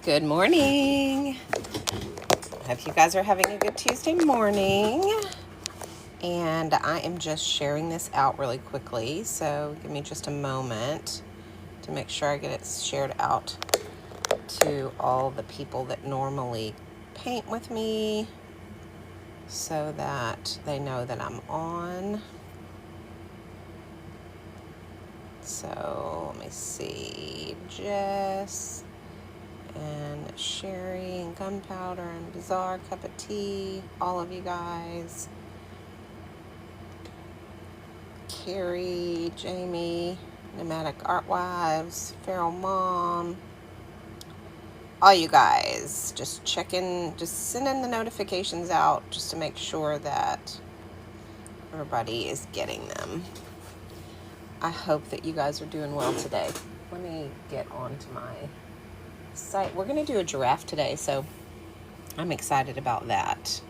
Good morning. Hope you guys are having a good Tuesday morning. And I am just sharing this out really quickly. So give me just a moment to make sure I get it shared out to all the people that normally paint with me so that they know that I'm on. So let me see. Jess and Sherry and Gunpowder and Bizarre Cup of Tea, all of you guys. Carrie, Jamie, Nomadic Art Wives, Feral Mom, all you guys. Just checking, just sending the notifications out just to make sure that everybody is getting them. I hope that you guys are doing well today. Let me get on to my site. We're going to do a giraffe today, so I'm excited about that.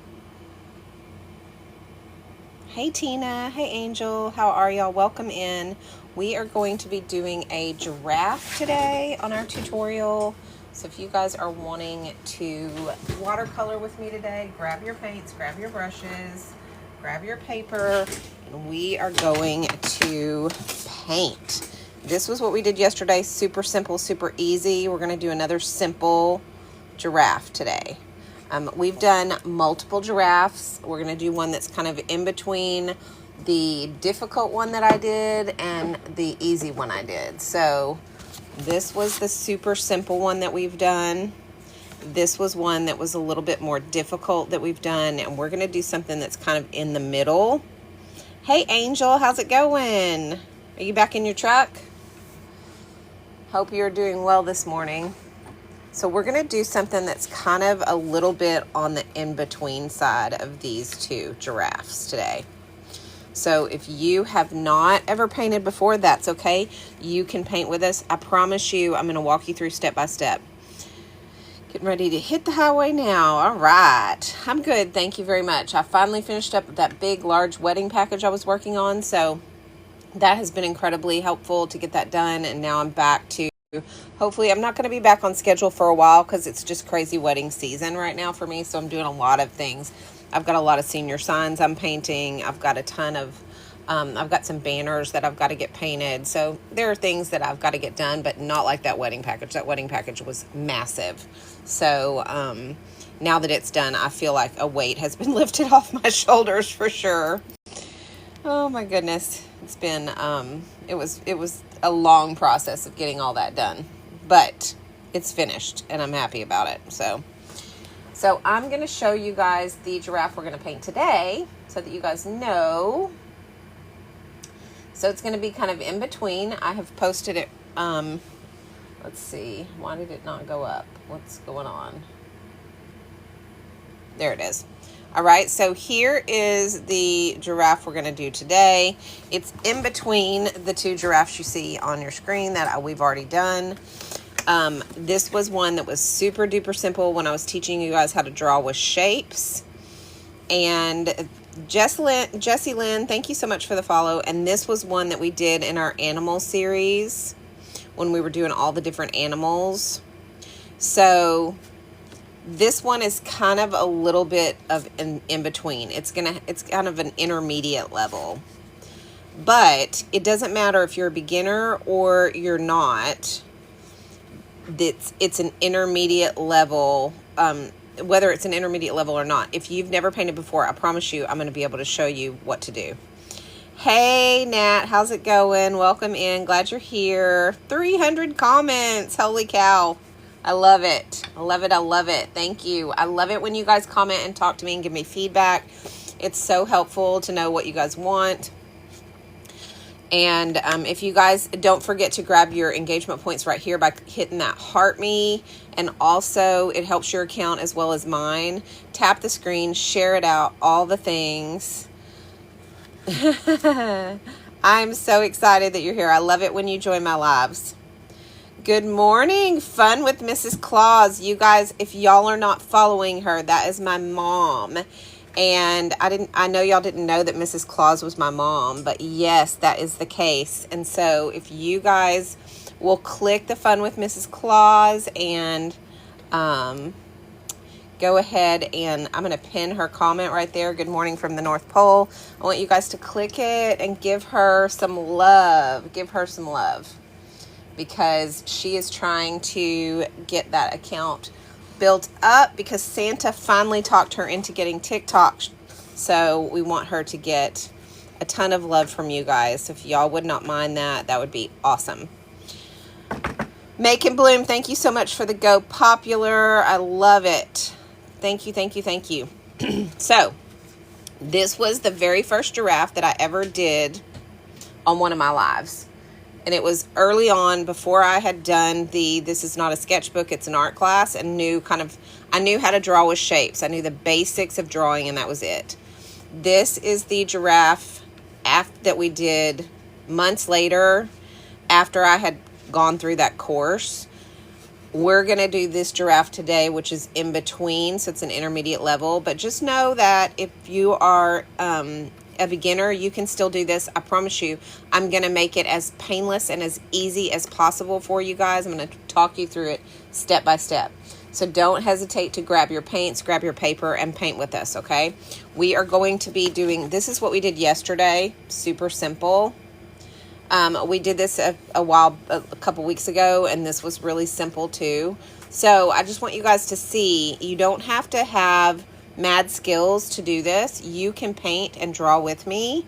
Hey Tina, hey Angel, how are y'all? Welcome in. We are going to be doing a giraffe today on our tutorial. So if you guys are wanting to watercolor with me today, grab your paints, grab your brushes, grab your paper, and we are going to paint. This was what we did yesterday. Super simple, super easy. We're going to do another simple giraffe today. We've done multiple giraffes. We're going to do one that's kind of in between the difficult one that I did and the easy one I did. So this was the super simple one that we've done. This was one that was a little bit more difficult that we've done. And we're going to do something that's kind of in the middle. Hey Angel, how's it going? Are you back in your truck? Hope you're doing well this morning. So we're going to do something that's kind of a little bit on the in-between side of these two giraffes today. So if you have not ever painted before, that's okay. You can paint with us. I promise you, I'm going to walk you through step by step. Getting ready to hit the highway now. All right. I'm good. Thank you very much. I finally finished up that big, large wedding package I was working on. So that has been incredibly helpful to get that done. And now I'm back to, hopefully, I'm not going to be back on schedule for a while because it's just crazy wedding season right now for me. So I'm doing a lot of things. I've got a lot of senior signs I'm painting. I've got a ton of, I've got some banners that I've got to get painted. So there are things that I've got to get done, but not like that wedding package. That wedding package was massive. So now that it's done, I feel like a weight has been lifted off my shoulders for sure. Oh my goodness. It's been, it was a long process of getting all that done, but it's finished and I'm happy about it. So I'm going to show you guys the giraffe we're going to paint today so that you guys know. So it's going to be kind of in between. I have posted it. Let's see. Why did it not go up? What's going on? There it is. All right, so here is the giraffe we're going to do today. It's in between the two giraffes you see on your screen that we've already done. This was one that was super duper simple when I was teaching you guys how to draw with shapes. And Jessie Lynn, thank you so much for the follow. And this was one that we did in our animal series when we were doing all the different animals. So this one is kind of a little bit of in between. It's kind of an intermediate level. But it doesn't matter if you're a beginner or you're not. It's an intermediate level, whether it's an intermediate level or not. If you've never painted before, I promise you I'm going to be able to show you what to do. Hey Nat, how's it going? Welcome in. Glad you're here. 300 comments. Holy cow. I love it. I love it. I love it. Thank you. I love it when you guys comment and talk to me and give me feedback. It's so helpful to know what you guys want. And if you guys don't forget to grab your engagement points right here by hitting that heart me. And also it helps your account as well as mine. Tap the screen, share it out, all the things. I'm so excited that you're here. I love it when you join my lives. Good morning, Fun with Mrs. Claus. You guys, if y'all are not following her, that is my mom. And I know y'all didn't know that Mrs. Claus was my mom, but yes, that is the case. And so if you guys will click the Fun with Mrs. Claus and Go ahead and I'm going to pin her comment right there. Good morning from the North Pole. I want you guys to click it and give her some love. Give her some love because she is trying to get that account built up because Santa finally talked her into getting TikTok. So we want her to get a ton of love from you guys. If y'all would not mind that, that would be awesome. Make and Bloom, thank you so much for the Go Popular. I love it. Thank you, thank you, thank you. So, this was the very first giraffe that I ever did on one of my lives. And it was early on before I had done this is not a sketchbook, it's an art class, and I knew how to draw with shapes. I knew the basics of drawing, and that was it. This is the giraffe that we did months later after I had gone through that course. We're going to do this giraffe today, which is in between, so it's an intermediate level. But just know that if you are a beginner, you can still do this. I promise you, I'm going to make it as painless and as easy as possible for you guys. I'm going to talk you through it step by step. So don't hesitate to grab your paints, grab your paper, and paint with us, okay? We are going to be doing, this is what we did yesterday, super simple. We did this a couple weeks ago, and this was really simple too. So I just want you guys to see, you don't have to have mad skills to do this. You can paint and draw with me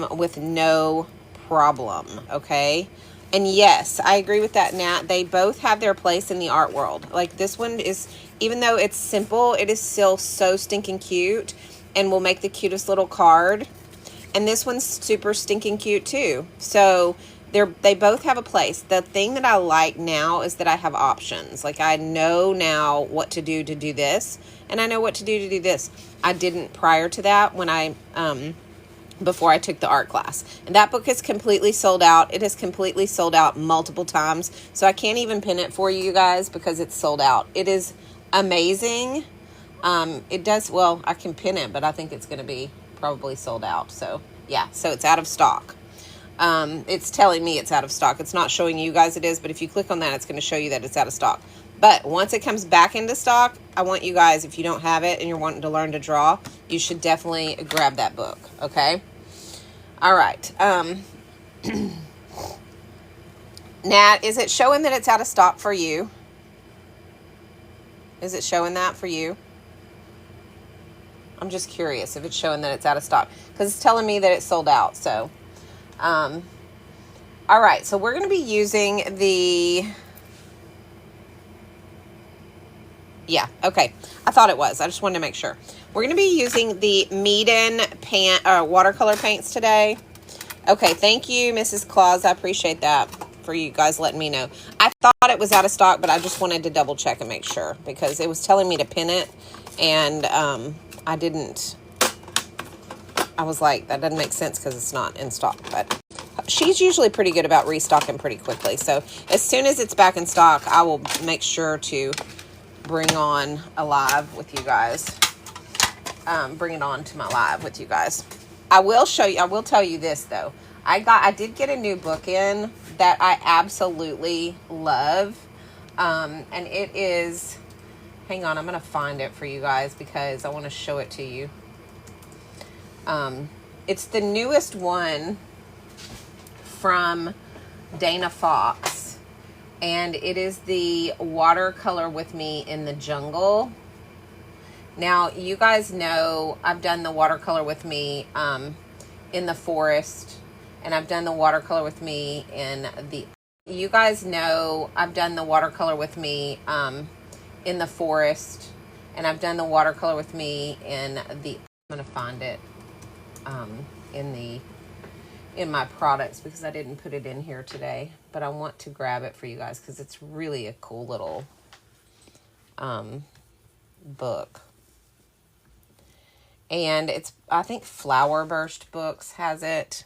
with no problem, okay? And yes, I agree with that, Nat. They both have their place in the art world. Like this one is, even though it's simple, it is still so stinking cute and will make the cutest little card. And this one's super stinking cute too. So they both have a place. The thing that I like now is that I have options. Like I know now what to do this, and I know what to do this. I didn't prior to that when before I took the art class. And that book is completely sold out. It has completely sold out multiple times. So I can't even pin it for you guys because it's sold out. It is amazing. It does, well, I can pin it, but I think it's going to be probably sold out. So yeah, so it's out of stock. It's telling me it's out of stock. It's not showing you guys it is, but if you click on that, it's going to show you that it's out of stock. But once it comes back into stock, I want you guys, if you don't have it and you're wanting to learn to draw, you should definitely grab that book, okay? All right. Nat, is it showing that it's out of stock for you? Is it showing that for you? I'm just curious if it's showing that it's out of stock because it's telling me that it's sold out. So, all right. So we're going to be using yeah. Okay. I thought it was. I just wanted to make sure. We're going to be using the Meeden watercolor paints today. Okay. Thank you, Mrs. Claus. I appreciate that for you guys letting me know. I thought it was out of stock, but I just wanted to double check and make sure because it was telling me to pin it and, I didn't. I was like, that doesn't make sense because it's not in stock. But she's usually pretty good about restocking pretty quickly. So as soon as it's back in stock, I will make sure to bring on a live with you guys. Bring it on to my live with you guys. I will show you. I will tell you this though. I did get a new book in that I absolutely love, and it is. Hang on, I'm going to find it for you guys because I want to show it to you. It's the newest one from Dana Fox, and it is the Watercolor with Me in the Jungle. Now, you guys know I've done the Watercolor with Me in the forest, and I've done the Watercolor with Me in the... You guys know I've done the Watercolor with Me in the forest, and I've done the Watercolor with Me in the, I'm going to find it in my products because I didn't put it in here today, but I want to grab it for you guys because it's really a cool little book. And it's, I think Flower Burst Books has it.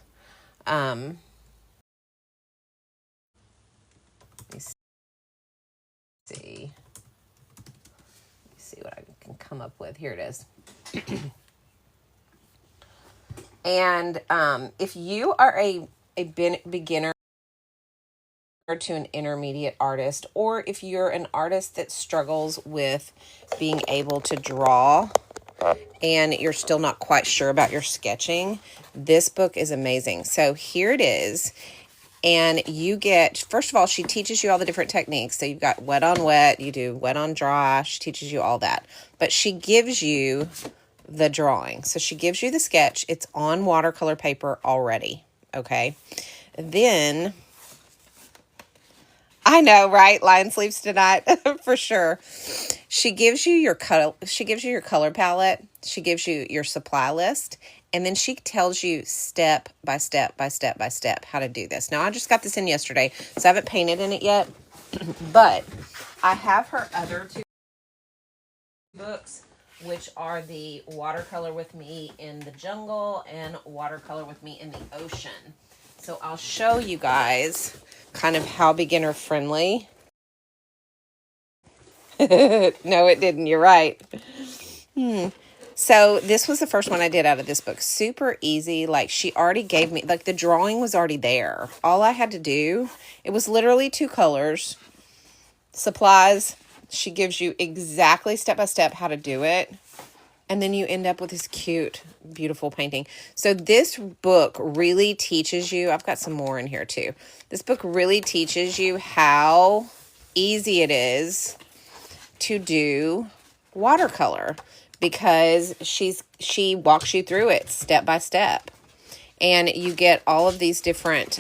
Let me see. See what I can come up with. Here it is. And if you are a beginner to an intermediate artist, or if you're an artist that struggles with being able to draw and you're still not quite sure about your sketching, this book is amazing. So here it is. And you get, first of all, she teaches you all the different techniques. So you've got wet on wet, you do wet on dry. She teaches you all that. But she gives you the drawing. So she gives you the sketch. It's on watercolor paper already. Okay. Then, I know, right? Lion sleeps tonight for sure. She gives you your color. She gives you your color palette. She gives you your supply list. And then she tells you step by step by step by step how to do this. Now, I just got this in yesterday, so I haven't painted in it yet. But I have her other two books, which are the Watercolor with Me in the Jungle and Watercolor with Me in the Ocean. So I'll show you guys kind of how beginner friendly. No, it didn't. You're right. So this was the first one I did out of this book. Super easy. Like, she already gave me, like, the drawing was already there. All I had to do, it was literally 2 colors, supplies. She gives you exactly step by step how to do it. And then you end up with this cute, beautiful painting. So this book really teaches you, I've got some more in here too. This book really teaches you how easy it is to do watercolor, because she walks you through it step by step. And you get all of these different,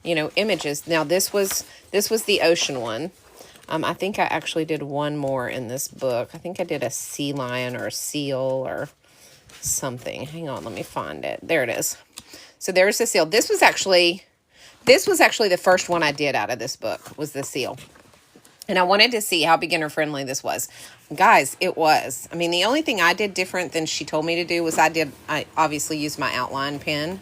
images. Now this was the ocean one. I think I actually did one more in this book. I think I did a sea lion or a seal or something. Hang on, let me find it. There it is. So there's the seal. This was actually the first one I did out of this book, was the seal. And I wanted to see how beginner friendly this was. Guys, it was. I mean, the only thing I did different than she told me to do was I obviously used my outline pen.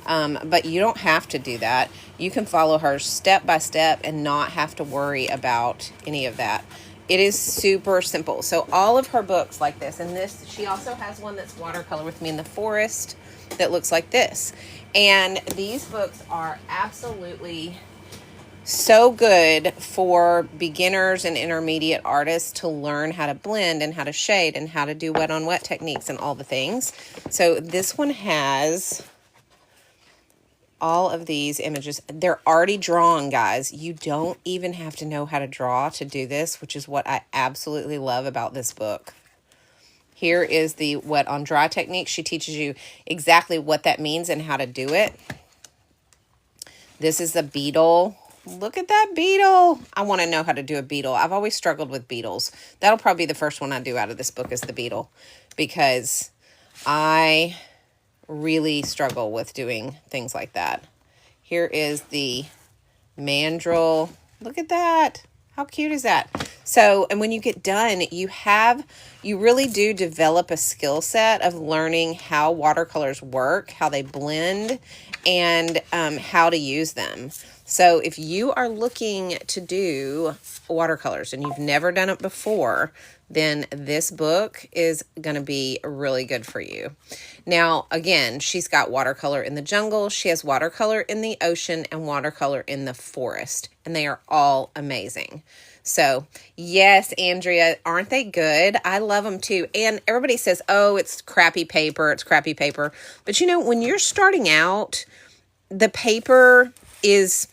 But you don't have to do that. You can follow her step by step and not have to worry about any of that. It is super simple. So all of her books like this, and this, she also has one that's Watercolor with Me in the Forest that looks like this. And these books are absolutely so good for beginners and intermediate artists to learn how to blend and how to shade and how to do wet on wet techniques and all the things. So this one has all of these images. They're already drawn, guys. You don't even have to know how to draw to do this, which is what I absolutely love about this book. Here is the wet on dry technique. She teaches you exactly what that means and how to do it. This is the beetle. Look at that beetle. I want to know how to do a beetle. I've always struggled with beetles. That'll probably be the first one I do out of this book, is the beetle, because I really struggle with doing things like that. Here is the mandrill. Look at that. How cute is that? So, and when you get done, you really do develop a skill set of learning how watercolors work, how they blend, and how to use them. So if you are looking to do watercolors and you've never done it before, then this book is going to be really good for you. Now, again, she's got watercolor in the jungle. She has watercolor in the ocean and watercolor in the forest, and they are all amazing. So, yes, Andrea, aren't they good? I love them too. And everybody says, oh, it's crappy paper. It's crappy paper. But, when you're starting out, the paper is,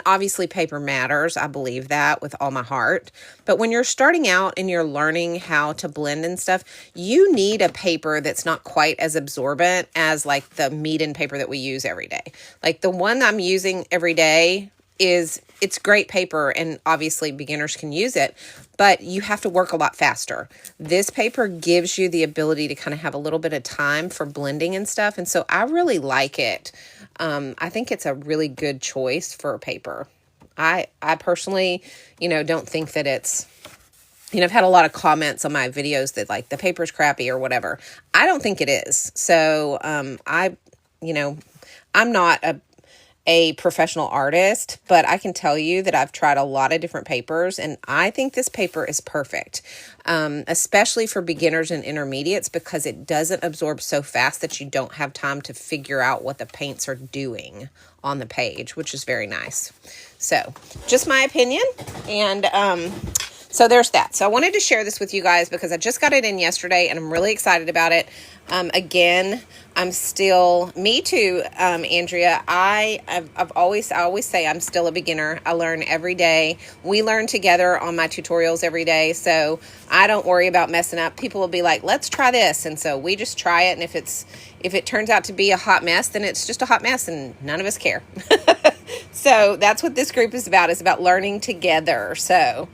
obviously paper matters. I believe that with all my heart. But when you're starting out and you're learning how to blend and stuff, you need a paper that's not quite as absorbent as like the Meeden paper that we use every day. Like the one I'm using every day it's great paper, and obviously beginners can use it, but you have to work a lot faster. This paper gives you the ability to kind of have a little bit of time for blending and stuff. And so I really like it. I think it's a really good choice for a paper. I personally, don't think that it's, I've had a lot of comments on my videos that like the paper's crappy or whatever. I don't think it is. So, I'm not a professional artist, but I can tell you that I've tried a lot of different papers, and I think this paper is perfect, especially for beginners and intermediates, because it doesn't absorb so fast that you don't have time to figure out what the paints are doing on the page, which is very nice. So just my opinion. And so there's that. So I wanted to share this with you guys because I just got it in yesterday and I'm really excited about it. Again, I'm still, me too, Andrea. I always say I'm still a beginner. I learn every day. We learn together on my tutorials every day. So I don't worry about messing up. People will be like, let's try this. And so we just try it. And if it turns out to be a hot mess, then it's just a hot mess and none of us care. So that's what this group is about learning together. So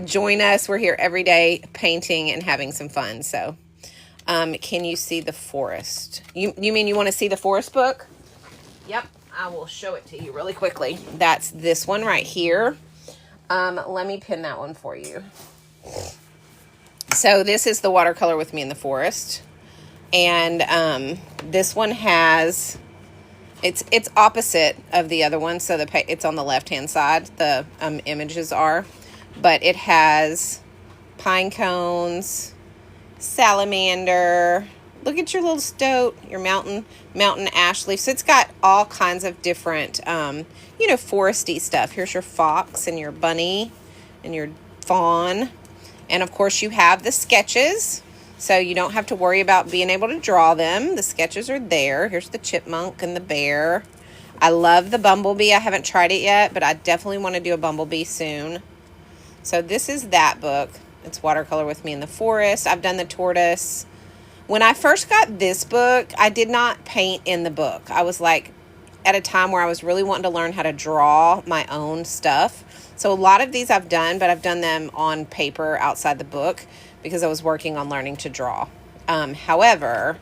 join us. We're here every day painting and having some fun. So can you see the forest? You mean you want to see the forest book? Yep, I will show it to you really quickly. That's this one right here. Let me pin that one for you. So this is the watercolor with me in the forest. And this one has, it's opposite of the other one. So it's on the left-hand side, the images are. But it has pine cones, salamander, look at your little stoat, your mountain ash leaf. So it's got all kinds of different, foresty stuff. Here's your fox and your bunny and your fawn. And of course you have the sketches, so you don't have to worry about being able to draw them. The sketches are there. Here's the chipmunk and the bear. I love the bumblebee. I haven't tried it yet, but I definitely want to do a bumblebee soon. So this is that book. It's watercolor with me in the forest. I've done the tortoise. When I first got this book, I did not paint in the book. I was like at a time where I was really wanting to learn how to draw my own stuff. So a lot of these I've done, but I've done them on paper outside the book because I was working on learning to draw. However,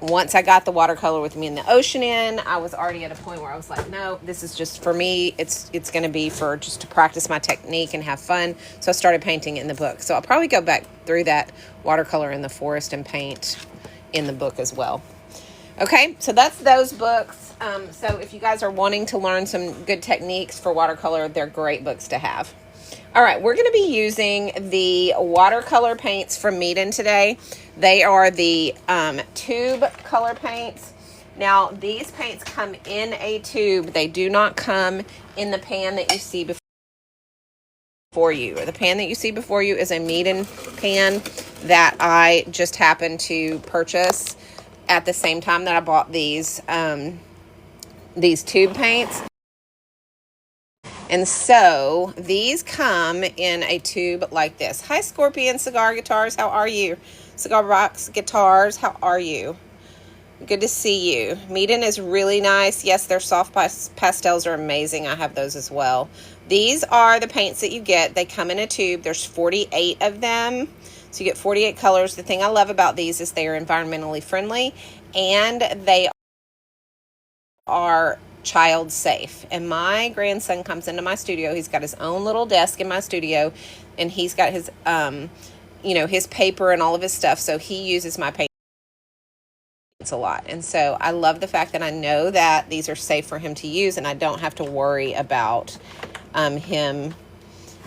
once I got the watercolor with me in the ocean in, I was already at a point where I was like, no, this is just for me. It's going to be for just to practice my technique and have fun. So I started painting in the book. So I'll probably go back through that watercolor in the forest and paint in the book as well. Okay, so that's those books. So if you guys are wanting to learn some good techniques for watercolor, they're great books to have. All right, we're going to be using the watercolor paints from Meeden today. They are the tube color paints. Now, these paints come in a tube. They do not come in the pan that you see before you. The pan that you see before you is a Meeden pan that I just happened to purchase at the same time that I bought these tube paints. And so these come in a tube like this. Hi, Scorpion Cigar Guitars. How are you? Cigar Box Guitars. How are you? Good to see you. Meeden is really nice. Yes, their soft pastels are amazing. I have those as well. These are the paints that you get. They come in a tube. There's 48 of them. So you get 48 colors. The thing I love about these is they are environmentally friendly and they are child safe. And my grandson comes into my studio. He's got his own little desk in my studio and he's got his his paper and all of his stuff, so he uses my paints a lot. And so I love the fact that I know that these are safe for him to use and I don't have to worry about him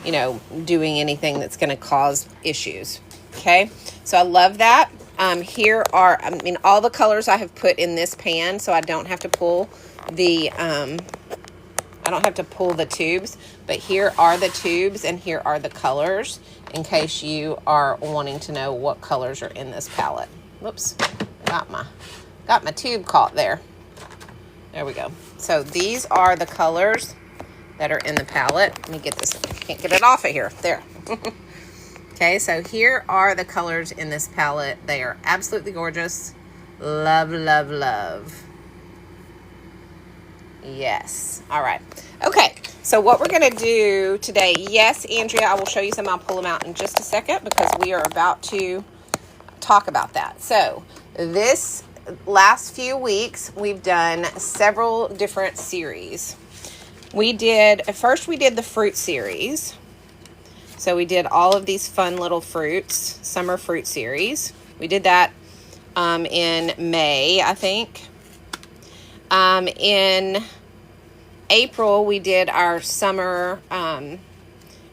doing anything that's going to cause issues. Okay, so I love that. Here are all the colors I have put in this pan, so I don't have to pull the tubes, but here are the tubes and here are the colors in case you are wanting to know what colors are in this palette. Whoops, got my tube caught there. There we go. So these are the colors that are in the palette. Let me get this, can't get it off of here. There. Okay, so here are the colors in this palette. They are absolutely gorgeous. Love, love, love. Yes. All right. Okay, so what we're going to do today, yes, Andrea, I will show you some. I'll pull them out in just a second because we are about to talk about that. So this last few weeks, we've done several different series. First we did the fruit series. So we did all of these fun little fruits, summer fruit series. We did that in May, I think. In April, we did our summer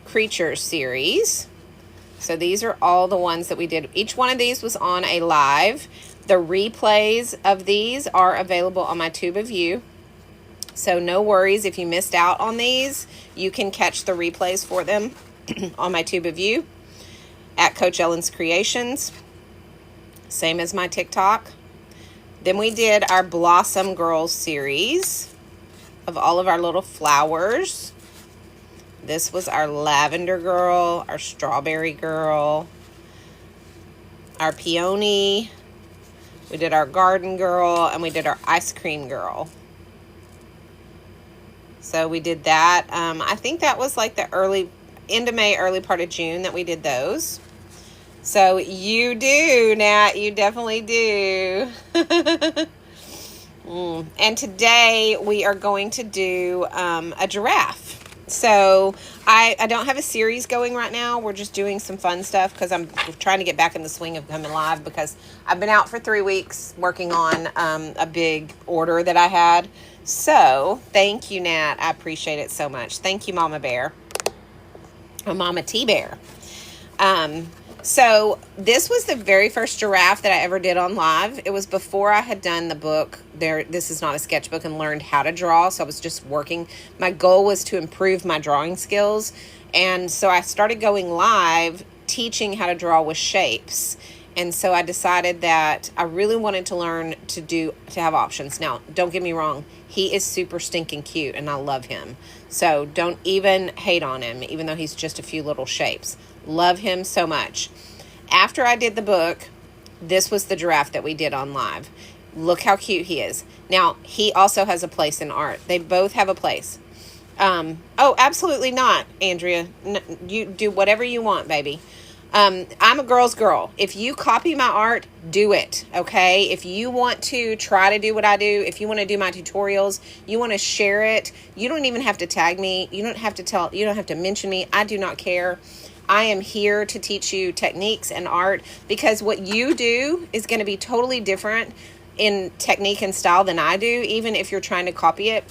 creatures series. So these are all the ones that we did. Each one of these was on a live. The replays of these are available on my Tube of You. So no worries if you missed out on these. You can catch the replays for them on my Tube of You at Coach Ellen's Creations. Same as my TikTok. Then we did our Blossom Girls series of all of our little flowers. This was our lavender girl, our strawberry girl, our peony. We did our garden girl, and we did our ice cream girl. So we did that. I think that was like the end of May, early part of June that we did those. So you do, Nat. You definitely do. And today we are going to do a giraffe. So I don't have a series going right now. We're just doing some fun stuff because I'm trying to get back in the swing of coming live because I've been out for 3 weeks working on a big order that I had. So thank you, Nat. I appreciate it so much. Thank you, Mama Bear. Or Mama T-Bear. So this was the very first giraffe that I ever did on live. It was before I had done the book. This is not a sketchbook, and learned how to draw. So I was just working. My goal was to improve my drawing skills. And so I started going live teaching how to draw with shapes. And so I decided that I really wanted to learn to have options. Now, don't get me wrong. He is super stinking cute and I love him. So don't even hate on him, even though he's just a few little shapes. Love him so much. After I did the book, this was the giraffe that we did on live. Look how cute he is. Now, he also has a place in art. They both have a place. Oh, absolutely not, Andrea. You do whatever you want, baby. I'm a girl's girl. If you copy my art, do it, okay? If you want to try to do what I do, if you want to do my tutorials, you want to share it, you don't even have to tag me. You don't have to mention me. I do not care. I am here to teach you techniques and art because what you do is going to be totally different in technique and style than I do, even if you're trying to copy it.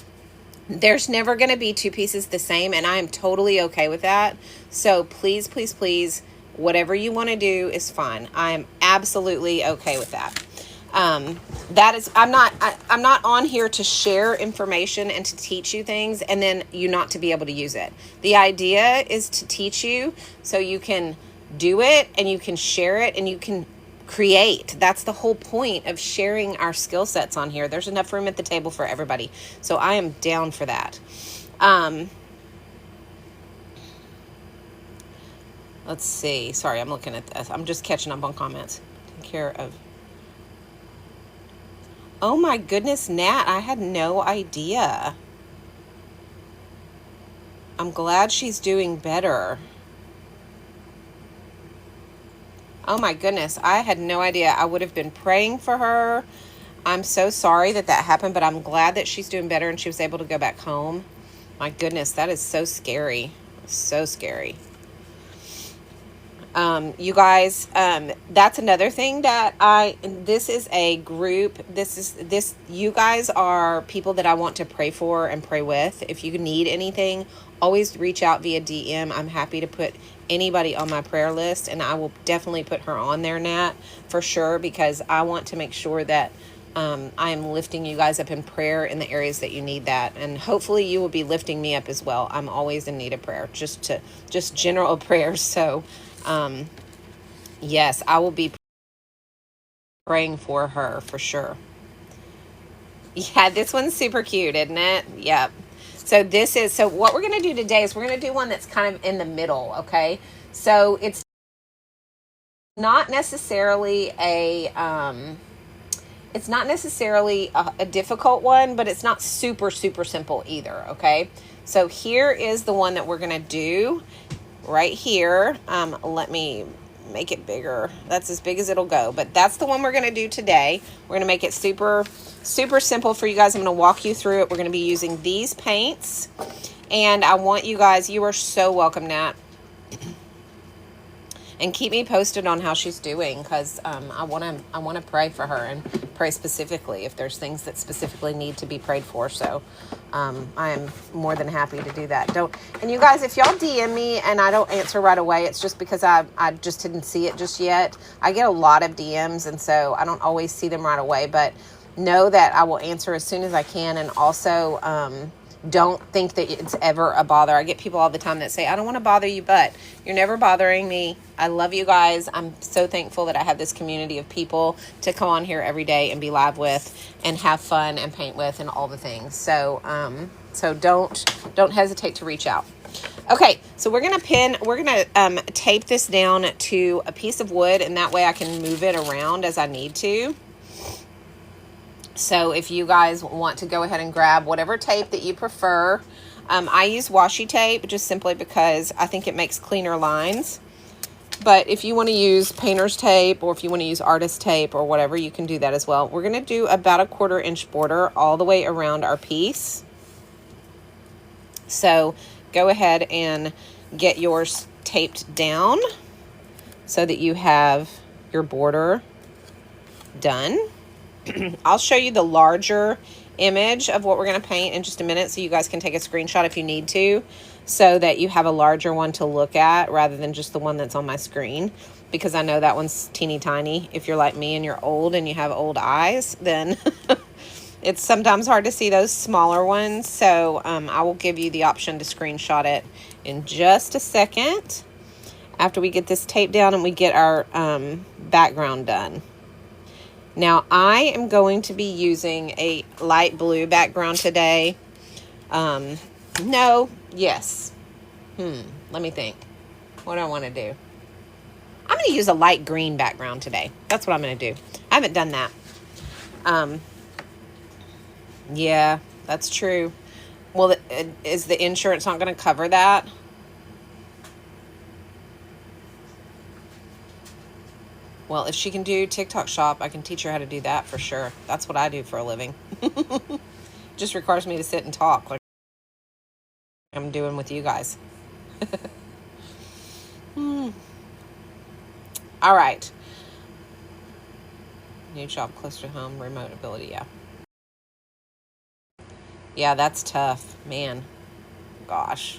There's never going to be two pieces the same, and I am totally okay with that. So please, please, please, whatever you want to do is fine. I am absolutely okay with that. I'm not on here to share information and to teach you things and then you not to be able to use it. The idea is to teach you so you can do it and you can share it and you can create. That's the whole point of sharing our skill sets on here. There's enough room at the table for everybody. So I am down for that. Let's see. Sorry, I'm looking at this. I'm just catching up on comments. Taking care of. Oh my goodness, Nat, I had no idea. I'm glad she's doing better. Oh my goodness, I had no idea. I would have been praying for her. I'm so sorry that happened, but I'm glad that she's doing better and she was able to go back home. My goodness, that is so scary. So scary. You guys, that's another thing that this is a group. You guys are people that I want to pray for and pray with. If you need anything, always reach out via DM. I'm happy to put anybody on my prayer list, and I will definitely put her on there, Nat, for sure, because I want to make sure that I am lifting you guys up in prayer in the areas that you need that. And hopefully you will be lifting me up as well. I'm always in need of prayer, just general prayers. So, yes, I will be praying for her for sure. Yeah, this one's super cute, isn't it? Yep. So what we're going to do today is we're going to do one that's kind of in the middle. Okay. So it's not necessarily a difficult one, but it's not super, super simple either. Okay. So here is the one that we're going to do right here. Let me make it bigger. That's as big as it'll go, but that's the one we're going to do today. We're going to make it super, super simple for you guys. I'm going to walk you through it. We're going to be using these paints, and I want you guys, you are so welcome, Nat. And keep me posted on how she's doing, because I want to pray for her and pray specifically if there's things that specifically need to be prayed for. So I am more than happy to do that. And you guys, if y'all DM me and I don't answer right away, it's just because I just didn't see it just yet. I get a lot of DMs, and so I don't always see them right away, but know that I will answer as soon as I can. And also don't think that it's ever a bother. I get people all the time that say, I don't want to bother you, but you're never bothering me. I love you guys. I'm so thankful that I have this community of people to come on here every day and be live with and have fun and paint with and all the things. So don't hesitate to reach out. Okay, so we're gonna tape this down to a piece of wood, and that way I can move it around as I need to. So if you guys want to go ahead and grab whatever tape that you prefer, I use washi tape just simply because I think it makes cleaner lines. But if you want to use painter's tape, or if you want to use artist tape or whatever, you can do that as well. We're going to do about a 1/4 inch border all the way around our piece. So go ahead and get yours taped down so that you have your border done. I'll show you the larger image of what we're going to paint in just a minute, so you guys can take a screenshot if you need to, so that you have a larger one to look at rather than just the one that's on my screen, because I know that one's teeny tiny. If you're like me and you're old and you have old eyes, then it's sometimes hard to see those smaller ones. So I will give you the option to screenshot it in just a second after we get this tape down and we get our background done. Now, I am going to be using a light blue background today. Yes. Let me think. What do I want to do? I'm going to use a light green background today. That's what I'm going to do. I haven't done that. Yeah, that's true. Well, is the insurance not going to cover that? Well, if she can do TikTok shop, I can teach her how to do that for sure. That's what I do for a living. Just requires me to sit and talk like I'm doing with you guys. All right. New job close to home, remote ability, yeah. Yeah, that's tough, man. Gosh.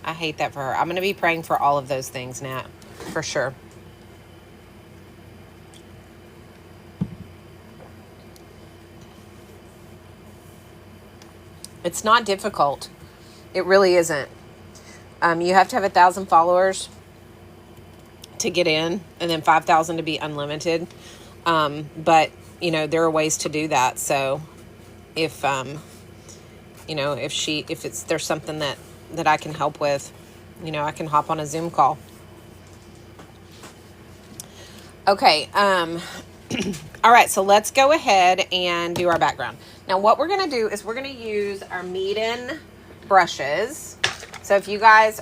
I hate that for her. I'm going to be praying for all of those things, Nat, for sure. It's not difficult. It really isn't. You have to have 1,000 followers to get in, and then 5,000 to be unlimited. But there are ways to do that. So if there's something that I can help with, I can hop on a Zoom call. Okay. All right, so let's go ahead and do our background. Now, what we're going to do is we're going to use our Meeden brushes. So if you guys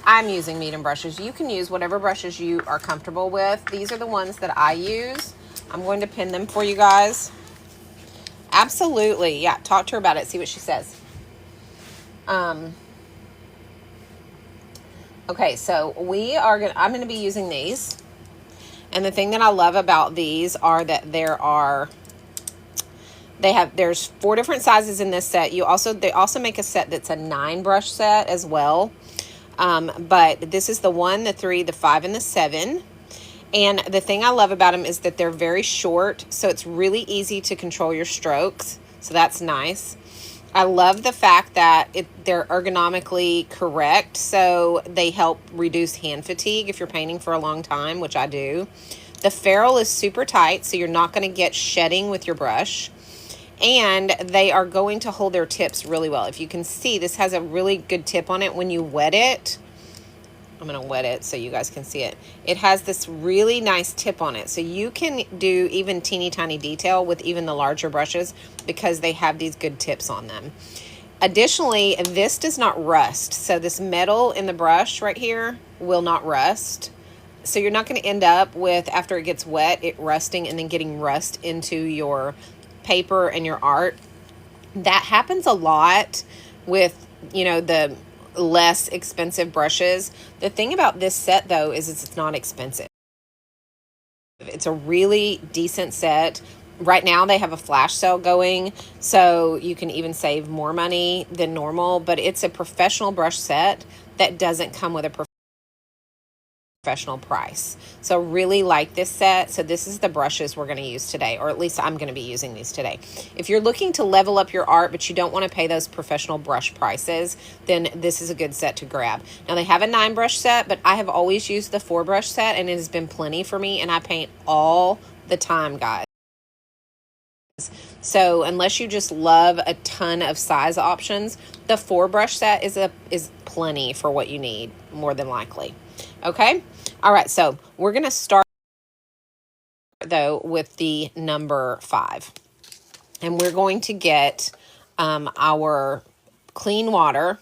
I'm using Meeden brushes. You can use whatever brushes you are comfortable with. These are the ones that I use. I'm going to pin them for you guys. Absolutely. Yeah, talk to her about it. See what she says. Okay, so I'm going to be using these. And the thing that I love about these are that there's 4 different sizes in this set. They also make a set that's a 9 brush set as well. But this is the 1, the 3, the 5, and the 7. And the thing I love about them is that they're very short, so it's really easy to control your strokes. So that's nice. I love the fact that they're ergonomically correct, so they help reduce hand fatigue if you're painting for a long time, which I do. The ferrule is super tight, so you're not going to get shedding with your brush. And they are going to hold their tips really well. If you can see, this has a really good tip on it when you wet it. I'm going to wet it so you guys can see it. It has this really nice tip on it. So you can do even teeny tiny detail with even the larger brushes because they have these good tips on them. Additionally, this does not rust. So this metal in the brush right here will not rust. So you're not going to end up with, after it gets wet, it rusting and then getting rust into your paper and your art. That happens a lot with, the less expensive brushes. The thing about this set though is it's not expensive. It's a really decent set. Right now they have a flash sale going, so you can even save more money than normal, but it's a professional brush set that doesn't come with a professional price. So really like this set. So this is the brushes we're going to use today, or at least I'm going to be using these today. If you're looking to level up your art but you don't want to pay those professional brush prices, then this is a good set to grab. Now they have a 9 brush set, but I have always used the 4 brush set and it has been plenty for me, and I paint all the time, guys. So unless you just love a ton of size options, the 4 brush set is plenty for what you need, more than likely. Okay? All right, so we're going to start, though, with the number 5. And we're going to get our clean water.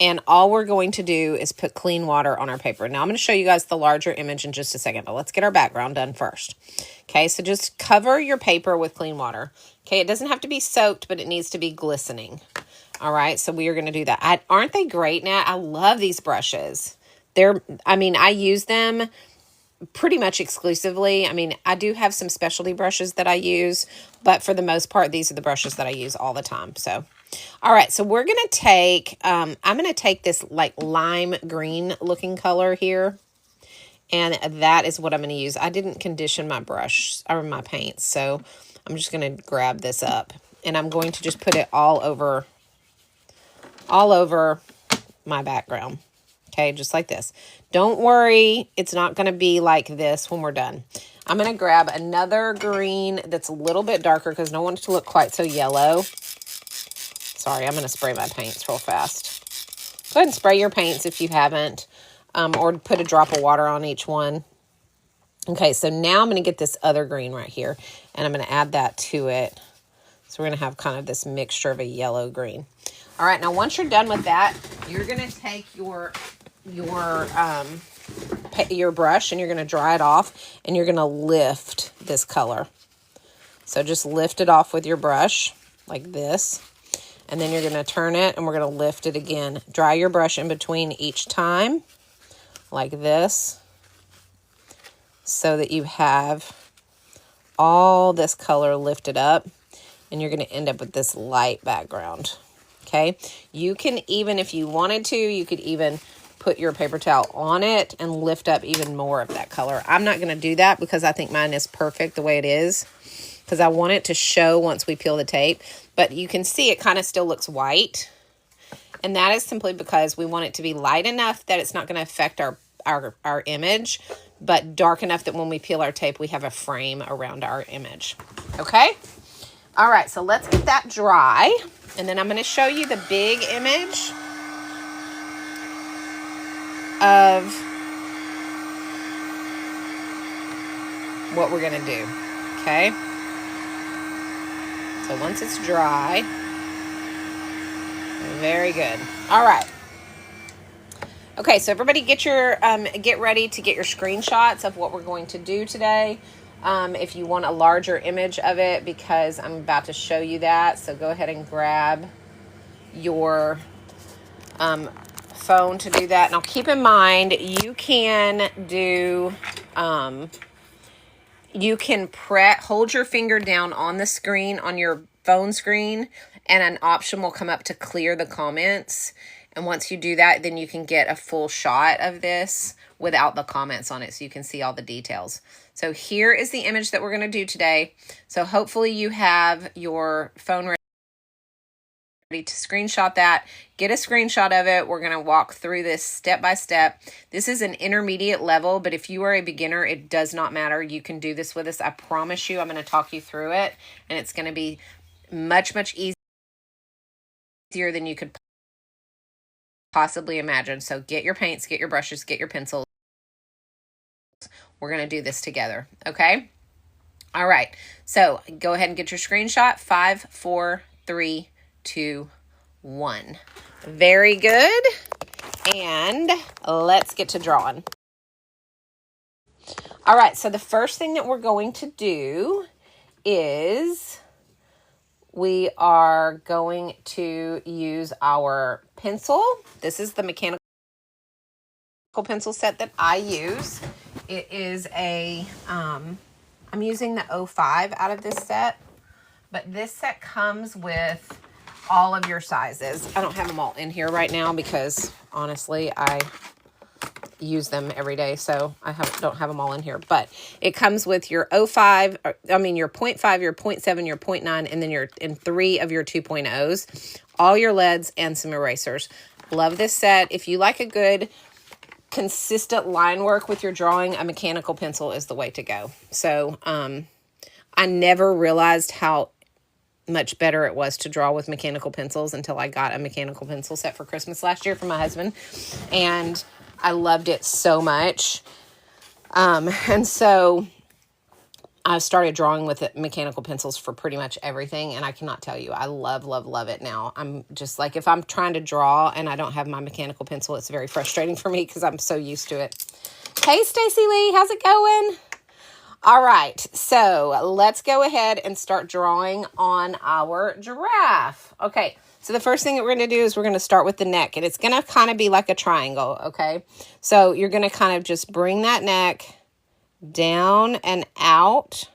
And all we're going to do is put clean water on our paper. Now, I'm going to show you guys the larger image in just a second, but let's get our background done first. Okay, so just cover your paper with clean water. Okay, it doesn't have to be soaked, but it needs to be glistening. All right, so we are going to do that. Aren't they great now? I love these brushes. I use them pretty much exclusively. I mean, I do have some specialty brushes that I use, but for the most part, these are the brushes that I use all the time. So, all right, so we're going to take, I'm going to take this like lime green looking color here, and that is what I'm going to use. I didn't condition my brush or my paints, so I'm just going to grab this up, and I'm going to just put it all over my background. Okay, just like this. Don't worry, it's not going to be like this when we're done. I'm going to grab another green that's a little bit darker because I don't want it to look quite so yellow. Sorry, I'm going to spray my paints real fast. Go ahead and spray your paints if you haven't, or put a drop of water on each one. Okay, so now I'm going to get this other green right here, and I'm going to add that to it. So we're going to have kind of this mixture of a yellow green. All right, now once you're done with that, you're going to take your brush and you're going to dry it off, and you're going to lift this color. So just lift it off with your brush like this, and then you're going to turn it and we're going to lift it again. Dry your brush in between each time like this, so that you have all this color lifted up, and you're going to end up with this light background. Okay, you can even, if you wanted to, you could even put your paper towel on it and lift up even more of that color. I'm not going to do that because I think mine is perfect the way it is, because I want it to show once we peel the tape. But you can see it kind of still looks white, and that is simply because we want it to be light enough that it's not going to affect our image, but dark enough that when we peel our tape, we have a frame around our image. Okay? All right, so let's get that dry, and then I'm going to show you the big image of what we're going to do. Okay? So once it's dry, very good. All right. Okay, so everybody get ready to get your screenshots of what we're going to do today. If you want a larger image of it, because I'm about to show you that. So go ahead and grab your phone to do that. Now keep in mind, you can do, hold your finger down on the screen, on your phone screen, and an option will come up to clear the comments. And once you do that, then you can get a full shot of this without the comments on it, so you can see all the details. So here is the image that we're going to do today. So hopefully you have your phone ready to screenshot that. Get a screenshot of it. We're going to walk through this step by step. This is an intermediate level, but if you are a beginner, it does not matter. You can do this with us. I promise you, I'm going to talk you through it, and it's going to be much, much easier than you could possibly imagine. So get your paints, get your brushes, get your pencils. We're going to do this together, okay? All right, so go ahead and get your screenshot. 5, 4, 3, 2, 1. Very good. And let's get to drawing. All right, so the first thing that we're going to do is we are going to use our pencil. This is the mechanical pencil set that I use. It is a, I'm using the 05 out of this set, but this set comes with all of your sizes. I don't have them all in here right now because honestly, I use them every day, so I don't have them all in here, but it comes with your 05, your 0.5, your 0.7, your 0.9, and then 3 of your 2.0s, all your leads, and some erasers. Love this set. If you like a good consistent line work with your drawing, a mechanical pencil is the way to go. So I never realized how much better it was to draw with mechanical pencils until I got a mechanical pencil set for Christmas last year from my husband, and I loved it so much. And so I started drawing with mechanical pencils for pretty much everything, and I cannot tell you, I love, love, love it now. I'm just like, if I'm trying to draw and I don't have my mechanical pencil, it's very frustrating for me because I'm so used to it. Hey, Stacy Lee, how's it going? All right, so let's go ahead and start drawing on our giraffe. Okay, so the first thing that we're going to do is we're going to start with the neck, and it's going to kind of be like a triangle, okay? So you're going to kind of just bring that neck down and out,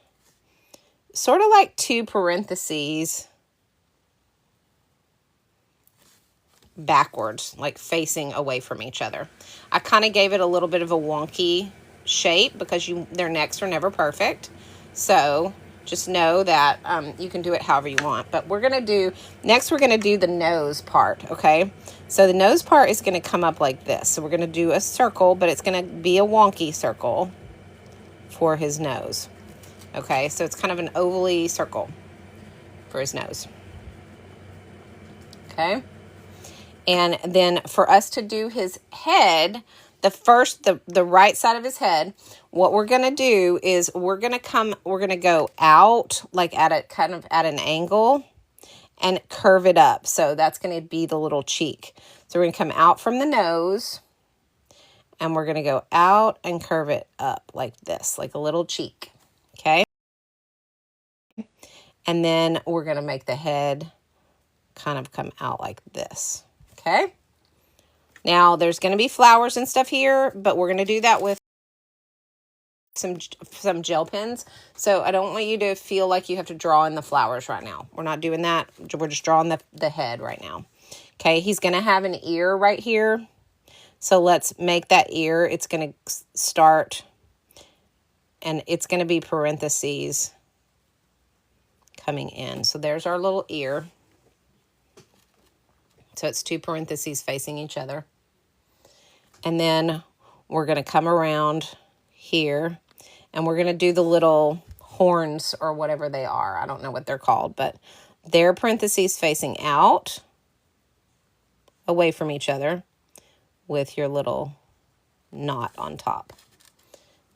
sort of like 2 parentheses backwards, like facing away from each other. I kind of gave it a little bit of a wonky shape because their necks are never perfect. So just know that you can do it however you want. But we're going to do the nose part, okay? So the nose part is going to come up like this. So we're going to do a circle, but it's going to be a wonky circle for his nose. Okay, so it's kind of an ovally circle for his nose. Okay. And then for us to do his head, the right side of his head, what we're going to do is we're going to go out like kind of at an angle and curve it up. So that's going to be the little cheek. So we're going to come out from the nose and we're going to go out and curve it up like this, like a little cheek. Okay. And then we're going to make the head kind of come out like this. Okay. Now there's going to be flowers and stuff here, but we're going to do that with some gel pens. So I don't want you to feel like you have to draw in the flowers right now. We're not doing that. We're just drawing the head right now. Okay. He's going to have an ear right here. So let's make that ear. It's going to start and it's going to be parentheses coming in. So there's our little ear. So it's 2 parentheses facing each other. And then we're going to come around here and we're going to do the little horns or whatever they are. I don't know what they're called, but they're parentheses facing out away from each other with your little knot on top.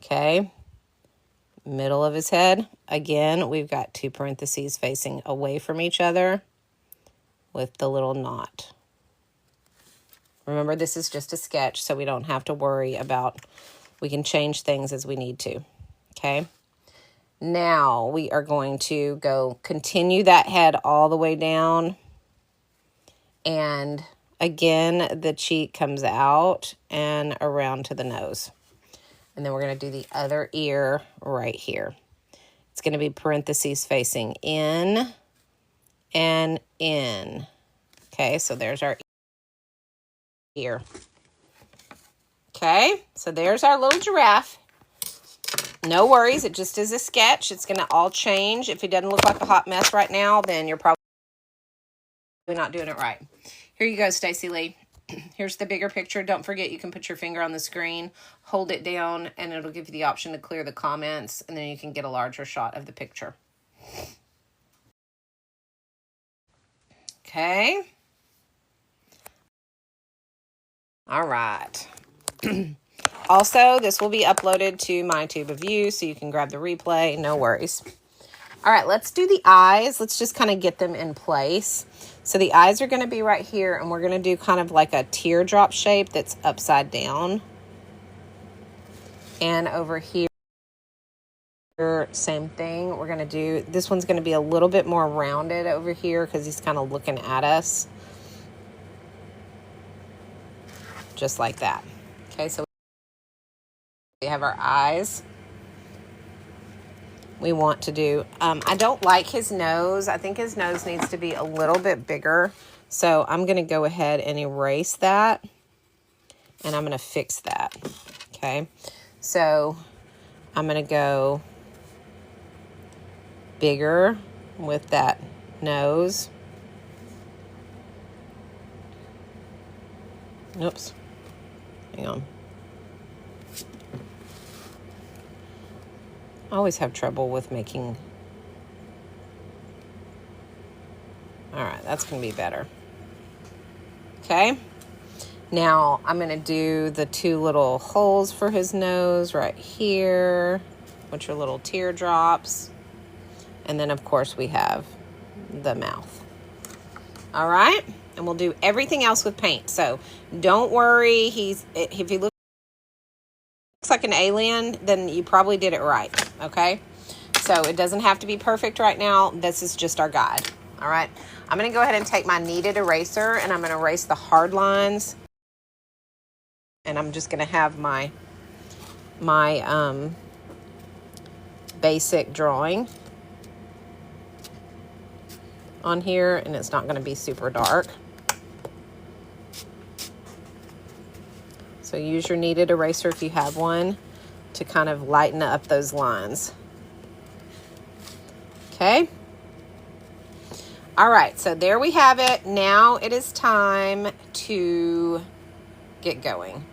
Okay. Middle of his head. Again, we've got 2 parentheses facing away from each other with the little knot. Remember, this is just a sketch, so we don't have to worry about, we can change things as we need to, okay? Now, we are going to continue that head all the way down, and again, the cheek comes out and around to the nose. And then we're going to do the other ear right here. It's going to be parentheses facing in and in. Okay, so there's our ear. Okay, so there's our little giraffe. No worries, it just is a sketch. It's going to all change. If it doesn't look like a hot mess right now, then you're probably not doing it right. Here you go, Stacy Lee. Here's the bigger picture. Don't forget, you can put your finger on the screen, hold it down, and it'll give you the option to clear the comments, and then you can get a larger shot of the picture. Okay. All right. Also, this will be uploaded to my Tube of You, so you can grab the replay. No worries. All right, let's do the eyes. Let's just kind of get them in place. So the eyes are going to be right here, and we're going to do kind of like a teardrop shape that's upside down. And over here, Same thing. We're going to do, this one's going to be a little bit more rounded over here because he's kind of looking at us. Just like that. Okay, so we have our eyes. We want to do, I don't like his nose. I think his nose needs to be a little bit bigger. So I'm going to go ahead and erase that. And I'm going to fix that. Okay, so I'm going to go bigger with that nose. Oops. Hang on. I always have trouble with making... All right, that's going to be better. Okay. Now, I'm going to do the 2 little holes for his nose right here, which are little teardrops. And then, of course, we have the mouth. All right? And we'll do everything else with paint. So don't worry. If he looks like an alien, then you probably did it right. Okay? So it doesn't have to be perfect right now. This is just our guide. All right? I'm going to go ahead and take my kneaded eraser, and I'm going to erase the hard lines. And I'm just going to have my basic drawing on here, and it's not going to be super dark. So use your kneaded eraser if you have one to kind of lighten up those lines. Okay. All right, so there we have it. Now it is time to get going.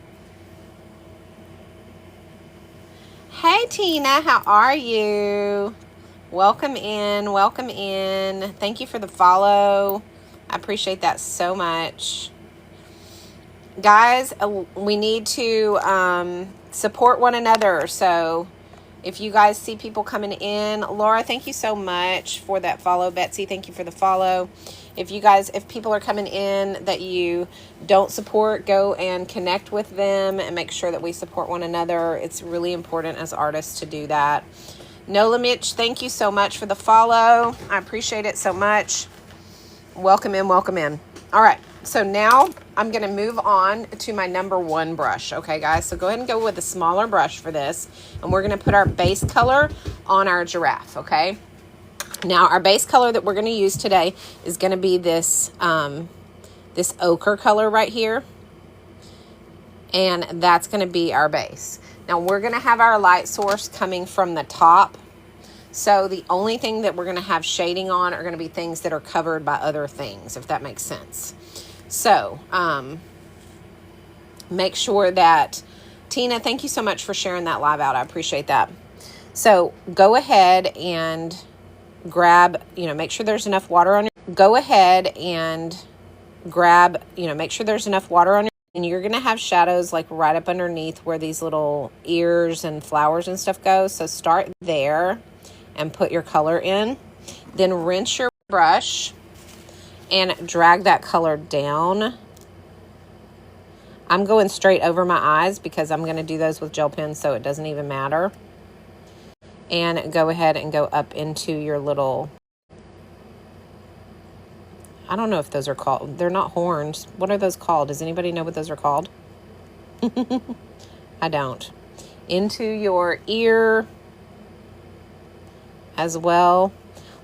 Hey Tina, how are you? Welcome in, welcome in. Thank you for the follow. I appreciate that so much. Guys, we need to support one another. So if you guys see people coming in, Laura, thank you so much for that follow. Betsy, thank you for the follow. If people are coming in that you don't support, go and connect with them and make sure that we support one another. It's really important as artists to do that. Nola Mitch, thank you so much for the follow. I appreciate it so much. Welcome in, welcome in. All right, so now I'm going to move on to my number 1 brush. Okay, guys, so go ahead and go with a smaller brush for this. And we're going to put our base color on our giraffe, okay? Now, our base color that we're going to use today is going to be this, this ochre color right here. And that's going to be our base. Now, we're going to have our light source coming from the top. So the only thing that we're going to have shading on are going to be things that are covered by other things, if that makes sense. So, make sure that, Tina, thank you so much for sharing that live out. I appreciate that. So go ahead and grab, make sure there's enough water on your, go ahead and grab, make sure there's enough water on your, and you're going to have shadows like right up underneath where these little ears and flowers and stuff go. So start there and put your color in. Then rinse your brush and drag that color down. I'm going straight over my eyes because I'm going to do those with gel pens, so it doesn't even matter. And go ahead and go up into your little, I don't know if those are called, they're not horns. What are those called? Does anybody know what those are called? I don't. Into your ear as well,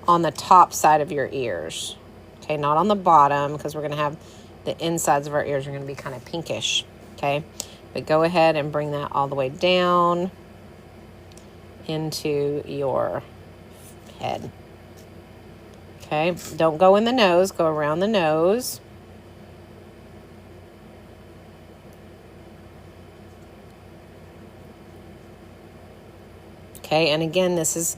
on the top side of your ears. Okay, not on the bottom, because we're going to have the insides of our ears are going to be kind of pinkish. Okay, but go ahead and bring that all the way down into your head. Okay, don't go in the nose, go around the nose. Okay, and again, this is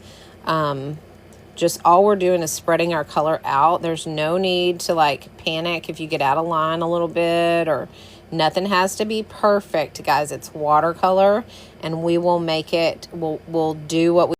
just all we're doing is spreading our color out. There's no need to like panic if you get out of line a little bit, or nothing has to be perfect, guys. It's watercolor, and we will make it, we'll do what we